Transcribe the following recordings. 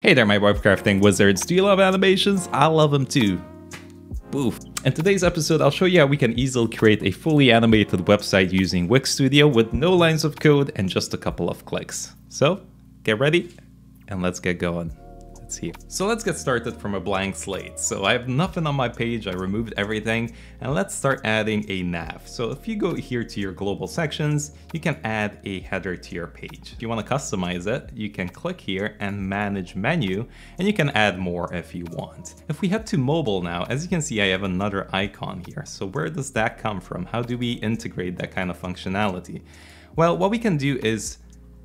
Hey there, my web crafting wizards. Do you love animations? I love them too. Boof. In today's episode, I'll show you how we can easily create a fully animated website using Wix Studio with no lines of code and just a couple of clicks. So, get ready and let's get going. So let's get started from a blank slate. So I have nothing on my page, I removed everything, and let's start adding a nav. So if you go here to your global sections, you can add a header to your page. If you want to customize it, you can click here and manage menu, and you can add more if you want. If we head to mobile now, as you can see, I have another icon here. So where does that come from? How do we integrate that kind of functionality? Well, what we can do is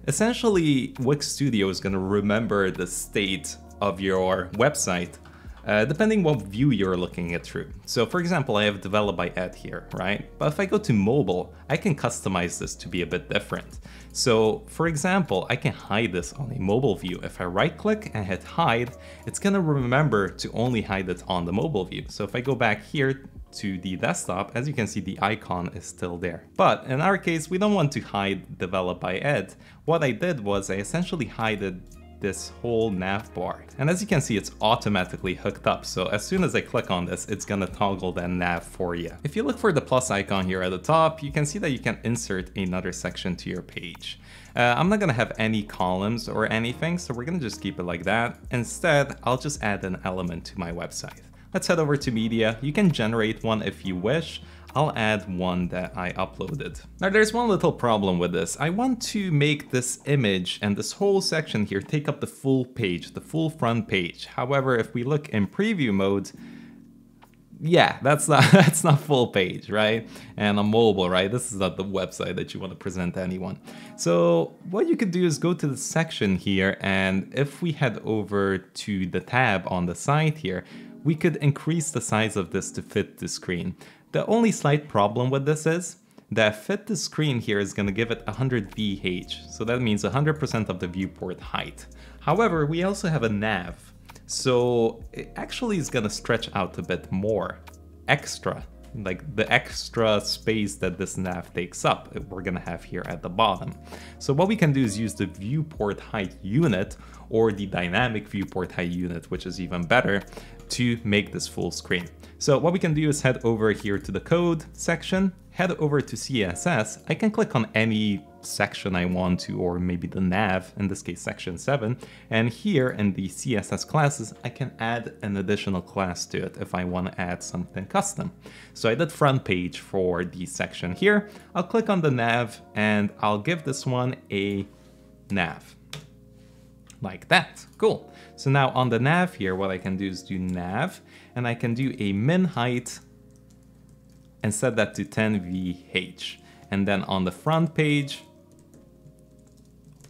essentially Wix Studio is going to remember the state of your website, depending what view you're looking at through. So for example, I have DevelopedByEd here, right? But if I go to mobile, I can customize this to be a bit different. So for example, I can hide this on a mobile view. If I right click and hit hide, it's gonna remember to only hide it on the mobile view. So if I go back here to the desktop, as you can see, the icon is still there. But in our case, we don't want to hide DevelopedByEd. What I did was I essentially hided this whole nav bar. And as you can see, it's automatically hooked up. So as soon as I click on this, it's gonna toggle that nav for you. If you look for the plus icon here at the top, you can see that you can insert another section to your page. I'm not gonna have any columns or anything, so we're gonna just keep it like that. Instead, I'll just add an element to my website. Let's head over to media. You can generate one if you wish. I'll add one that I uploaded. Now there's one little problem with this. I want to make this image and this whole section here take up the full page, the full front page. However, if we look in preview mode, yeah, that's not full page, right? And on mobile, right? This is not the website that you want to present to anyone. So what you could do is go to the section here, and if we head over to the tab on the side here, we could increase the size of this to fit the screen. The only slight problem with this is that fit the screen here is going to give it 100 VH. So that means 100% of the viewport height. However, we also have a nav. So it actually is going to stretch out a bit more extra, like the extra space that this nav takes up, we're going to have here at the bottom. So what we can do is use the viewport height unit or the dynamic viewport height unit, which is even better, to make this full screen. So what we can do is head over here to the code section, head over to CSS. I can click on any section I want to, or maybe the nav, in this case section 7, and here in the CSS classes I can add an additional class to it if I want to add something custom. So I did front page for the section here. I'll click on the nav and I'll give this one a nav. Like that. Cool. So now on the nav here, what I can do is do nav, and I can do a min height and set that to 10 VH. And then on the front page,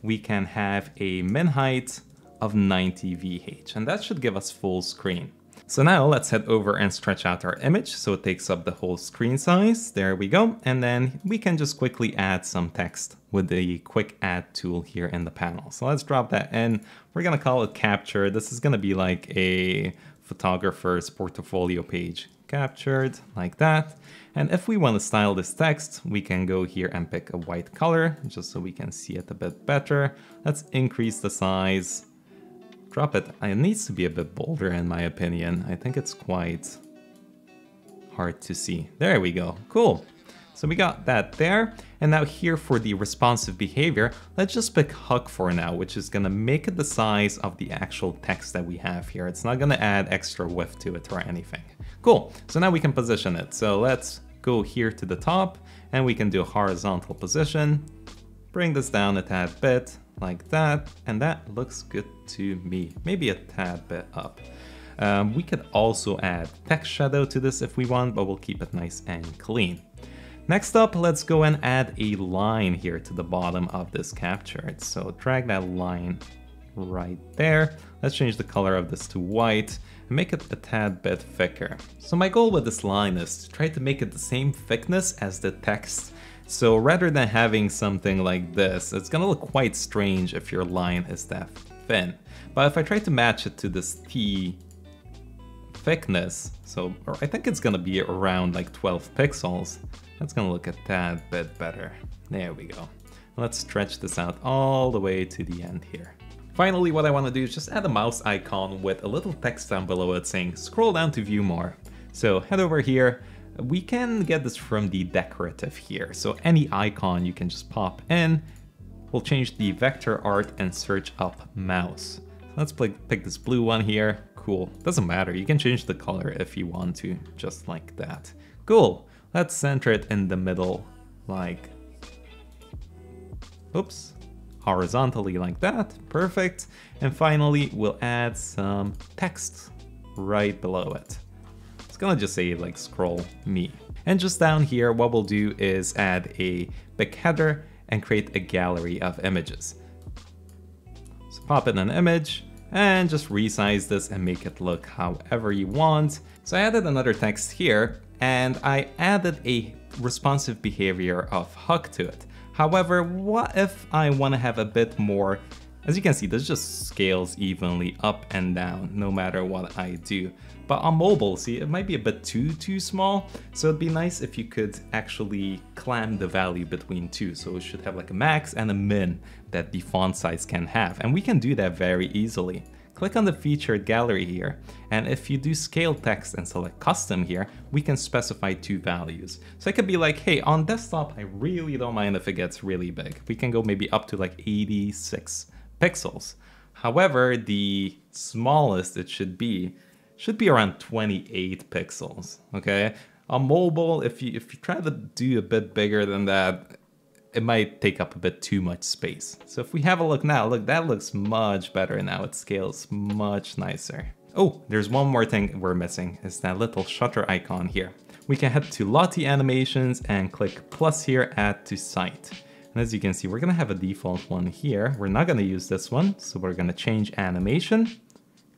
we can have a min height of 90 VH, and that should give us full screen. So now let's head over and stretch out our image so it takes up the whole screen size. There we go. And then we can just quickly add some text with the quick add tool here in the panel. So let's drop that in. We're gonna call it capture. This is gonna be like a photographer's portfolio page. Captured, like that. And if we want to style this text, we can go here and pick a white color just so we can see it a bit better. Let's increase the size. Drop it. It needs to be a bit bolder in my opinion. I think it's quite hard to see. There we go. Cool. So we got that there. And now here for the responsive behavior, let's just pick hook for now, which is going to make it the size of the actual text that we have here. It's not going to add extra width to it or anything. Cool. So now we can position it. So let's go here to the top and we can do a horizontal position. Bring this down a tad bit. Like that, and that looks good to me. Maybe a tad bit up. We could also add text shadow to this if we want, but we'll keep it nice and clean. Next up, let's go and add a line here to the bottom of this captured. So drag that line right there. Let's change the color of this to white and make it a tad bit thicker. So my goal with this line is to try to make it the same thickness as the text. So rather than having something like this, it's gonna look quite strange if your line is that thin. But if I try to match it to this T thickness, so I think it's gonna be around like 12 pixels, that's gonna look a tad bit better. There we go. Let's stretch this out all the way to the end here. Finally, what I want to do is just add a mouse icon with a little text down below it saying scroll down to view more. So head over here. We can get this from the decorative here. So any icon you can just pop in. We'll change the vector art and search up mouse. Let's pick this blue one here. Cool. Doesn't matter. You can change the color if you want to, just like that. Cool. Let's center it in the middle, like, oops, horizontally like that. Perfect. And finally, we'll add some text right below it. It's gonna just say like scroll me. And just down here, what we'll do is add a big header and create a gallery of images. So pop in an image and just resize this and make it look however you want. So I added another text here and I added a responsive behavior of hug to it. However, what if I want to have a bit more? As you can see, this just scales evenly up and down no matter what I do. But on mobile, see, it might be a bit too small. So it'd be nice if you could actually clamp the value between two. So it should have like a max and a min that the font size can have. And we can do that very easily. Click on the featured gallery here. And if you do scale text and select custom here, we can specify two values. So it could be like, hey, on desktop, I really don't mind if it gets really big. We can go maybe up to like 86 pixels. However, the smallest it should be around 28 pixels, okay? On mobile, if you try to do a bit bigger than that, it might take up a bit too much space. So if we have a look now, look, that looks much better now. It scales much nicer. Oh, there's one more thing we're missing, is that little shutter icon here. We can head to Lottie Animations and click plus here, add to site. And as you can see, we're gonna have a default one here. We're not gonna use this one, so we're gonna change animation,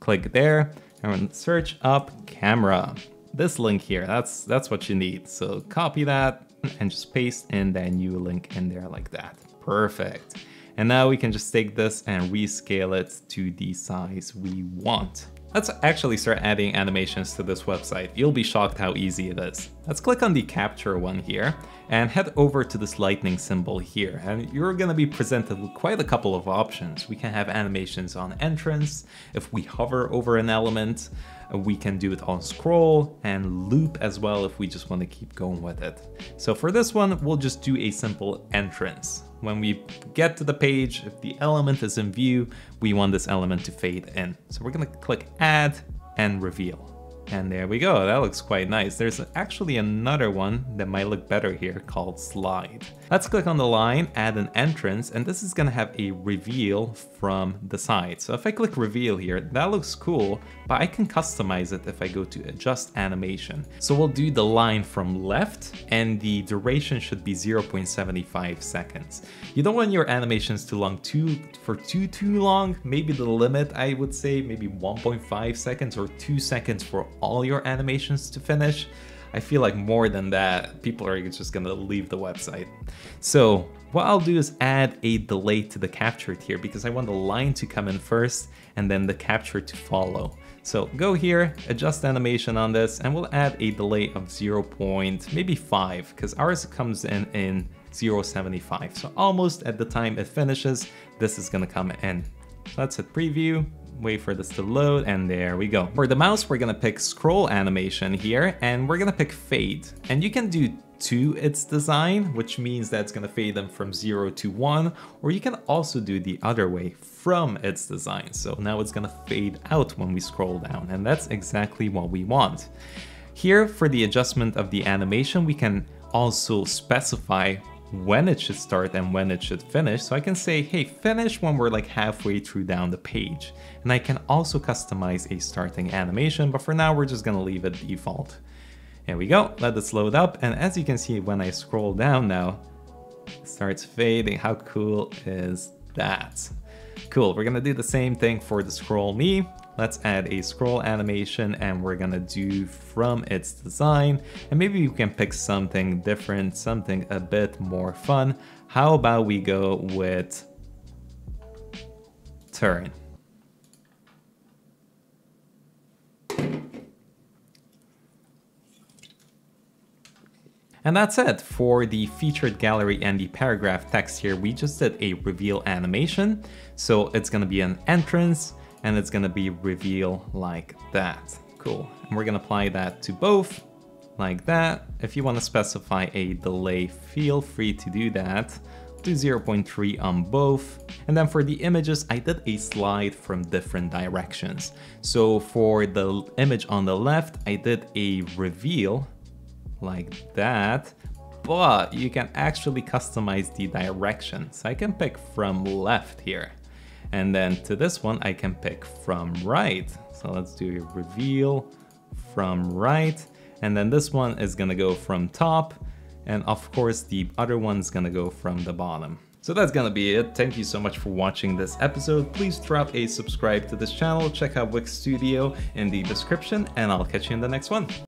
click there, and we're gonna search up camera. This link here, that's what you need. So copy that and just paste in that new link in there like that. Perfect. And now we can just take this and rescale it to the size we want. Let's actually start adding animations to this website. You'll be shocked how easy it is. Let's click on the capture one here and head over to this lightning symbol here. And you're gonna be presented with quite a couple of options. We can have animations on entrance. If we hover over an element, we can do it on scroll and loop as well if we just want to keep going with it. So for this one, we'll just do a simple entrance. When we get to the page, if the element is in view, we want this element to fade in. So we're gonna click add and reveal. And there we go, that looks quite nice. There's actually another one that might look better here called slide. Let's click on the line, add an entrance, and this is gonna have a reveal from the side. So if I click reveal here, that looks cool, but I can customize it if I go to adjust animation. So we'll do the line from left and the duration should be 0.75 seconds. You don't want your animations too long, too long. Maybe the limit, I would say, maybe 1.5 seconds or 2 seconds for all your animations to finish. I feel like more than that, people are just gonna leave the website. So what I'll do is add a delay to the captured here because I want the line to come in first and then the capture to follow. So go here, adjust animation on this, and we'll add a delay of 0.5 because ours comes in 0.75. So almost at the time it finishes, this is gonna come in. So let's hit preview. Wait for this to load, and there we go. For the mouse, we're gonna pick scroll animation here, and we're gonna pick fade. And you can do to its design, which means that it's gonna fade them from 0 to 1, or you can also do the other way, from its design. So now it's gonna fade out when we scroll down, and that's exactly what we want. Here, for the adjustment of the animation, we can also specify when it should start and when it should finish. So I can say, hey, finish when we're like halfway through down the page. And I can also customize a starting animation, but for now we're just gonna leave it default. Here we go, let this load up. And as you can see, when I scroll down now, it starts fading. How cool is that? Cool, we're gonna do the same thing for the scroll me. Let's add a scroll animation and we're gonna do from its design. And maybe we can pick something different, something a bit more fun. How about we go with turn? And that's it for the featured gallery and the paragraph text here. We just did a reveal animation. So it's gonna be an entrance and it's gonna be reveal like that. Cool. And we're gonna apply that to both like that. If you wanna specify a delay, feel free to do that. Do 0.3 on both. And then for the images, I did a slide from different directions. So for the image on the left, I did a reveal like that, but you can actually customize the direction. So I can pick from left here. And then to this one, I can pick from right. So let's do a reveal from right. And then this one is gonna go from top. And of course, the other one's gonna go from the bottom. So that's gonna be it. Thank you so much for watching this episode. Please drop a subscribe to this channel. Check out Wix Studio in the description, and I'll catch you in the next one.